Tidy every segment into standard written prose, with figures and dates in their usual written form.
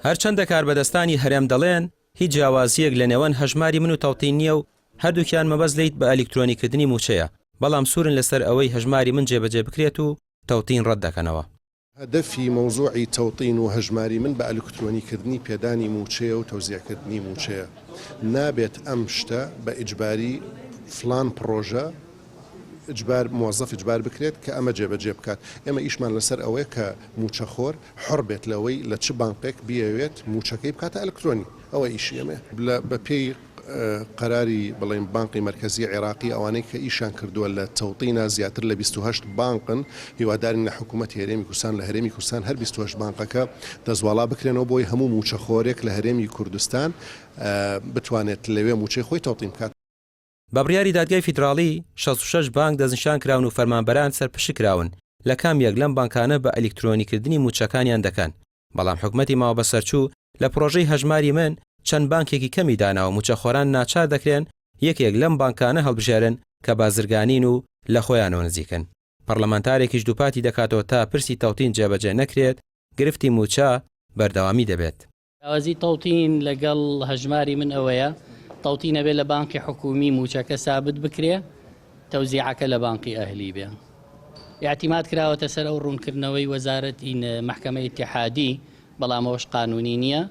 هەرچەندە کاربەدەستانی هەرێم دەڵێن هیچ جیاوازیەک لە نێوان هەژماری من و تەوتین نییە و هەردووکیان مەبەست لەیت بە ئەلیکترۆنیکردنی موچەیە، بەڵام سوورن لەسەر ئەوەی هەژماری من جێبەجێ بکرێت و تەوتین ڕەت دەکەنەوە. هدفی موضوعی توطین و هەژماری من بە ئەلکترۆنیکردنی پێدانی موچەیە و تەوزیعکردنی موچەیە. نابێت ئەم شتە بە ئیجباری فلان پرۆژە ئجبار موظف ئجبار بکرێت کە ئەمە جێبەجێ بکات. ئێمە ئیشمان لەسەر ئەوەیە کە موچەخۆر حڕ بێت لەوەی لە چ بانقێک بیاوێت موچەکەی بکاتە ئەلکترۆنی. ئەوە ئیشی ئێمە بە پێی قراری بڵێن بانقی مرکزی عێراقی ئەوانەی کە ئیشان کردووە لە تەوتینە زیاتر لە 28 بانقن هیوادارین لە حکوومەتی هەرێمی کوردستان لە هەرێمی کوردستان هەر 28 بانقەکە دەزواڵا بکرێنەوە بۆی هەموو موچەخۆرێک لە هەرێمی کوردستان بتوانێت لەوێ موچەی خۆی تەوتین بکات. بە بڕیاری دادگای فیدراڵی 66 بانک دەستنیشان کراون و فەرمانبەران سەرپشی کراون لە کامیەک لەم بانکانە بە ئەلیکترۆنیکردنی موچەکانیان دەکەن، بەڵام حکومەتی ماوە بەسەرچوو لە پرۆژەی هەژماری من چەند بانکێکی کەمی داناوە موچەخۆران ناچار دەکرێن یەکێک لەم بانکانە هەڵبژێرن کە بازرگانین و لە خۆیانەوە نزیکن. پەرلەمانتارێکیش دووپاتی دەکاتەوە تا پرسی تەوتین جێبەجێ نەکرێت گرفتی موچە بەردەوامی دەبێت. ئەوازی تەوتین لەگەڵ هەژماری من ئەوەیە تەوتینە بێت لە بانکی حکومی موچەکە سابت بکرێ تەوزیعەکە لە بانکی ئەهلی بێ. اعتیماد کراوەتە سەر ئەو ڕوونکردنەوەی وەزارەتی محکەمەی ئیتیحادی، بەڵام ئەوەش قانونی نییە.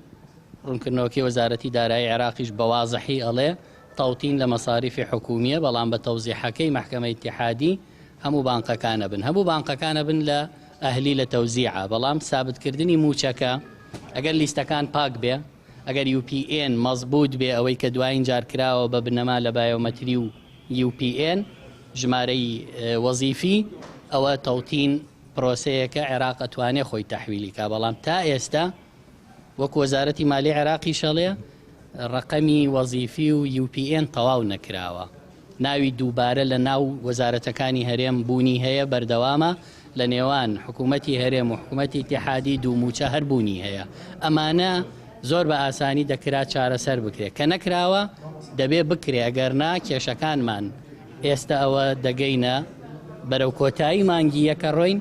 ڕوونکردنەوەکی وەزارەتی دارایی عێراقیش بەوازەحی ئەڵێ تەوتین لە مەساریفی حکومیە، بەڵام بە تەوزیعەکەی محکەمەی ئیتیحادی هەموو بانقەکانە بن. هەموو بانقەکانە بن لە ئەهلی لە تەوزیعە، بەڵام سابتکردنی موچەکە ئەگەر لیستەکان پاک بێ، ئەگەر UPN مەزبوط بێ ئەوەی کە دوایین جار کراوە بە بنەما لە بایۆمەتری و UPN ژمارەی وەزیفی، ئەوە تەوتین پرۆسەیەکە عێراق ئەتوانێ خۆی تەحویلی کا. بەڵام تا ئێستا وەکو وەزارەتی مالی عێراقی شەڵێ ڕقەمی وەزیفی و UPN تەواو نەکراوە. ناوی دووبارە لە ناو وەزارەتەکانی هەرێم بوونی هەیە، بەردەوامە لە نێوان حکوومەتی هەرێم و حکوومەتی ئیتیحادی دوو موچە هەر بوونی هەیە. ئەمانە زۆر بە ئاسانی دەکرا چارەسەر بکرێت، کە نەکراوە دەبێ بکرێ. ئەگەرنا کێشەکانمان ئێستا ئەوە دەگەینە بەرەو کۆتایی مانگی یەکە ڕۆین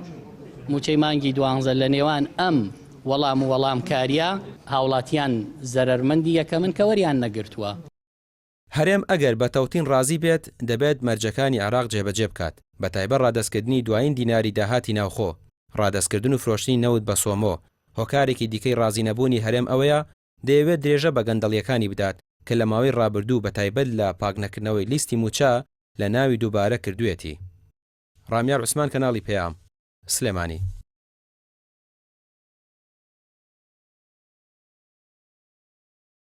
موچەی مانگی 12 لە نێوان ئەم وەڵام و وەڵام کاریە هاوڵاتیان زەرەرمەندی یەکە من کە وەریان نەگرتووە. هەرێم ئەگەر بە تەوتین ڕازی بێت دەبێت مەرجەکانی عێراق جێبەجێ بکات، بە تایبەت ڕادەستکردنی دوایین دیناری داهاتی ناوخۆ، ڕادەستکردن و فرۆشتنی نەوت بە سۆمۆ. هۆکارێکی دیکەی ڕازی نەبوونی هەرێم ئەوەیە دەیەوێت درێژە بە گەندەڵیەکانی بدات کە لە ماوەی ڕابردوو بە تایبەت لە پاکنەکردنەوەی لیستی موچە لە ناوی دووبارە کردوێتی. ڕامیار عوسمان، کەناڵی پێام، سلێمانی.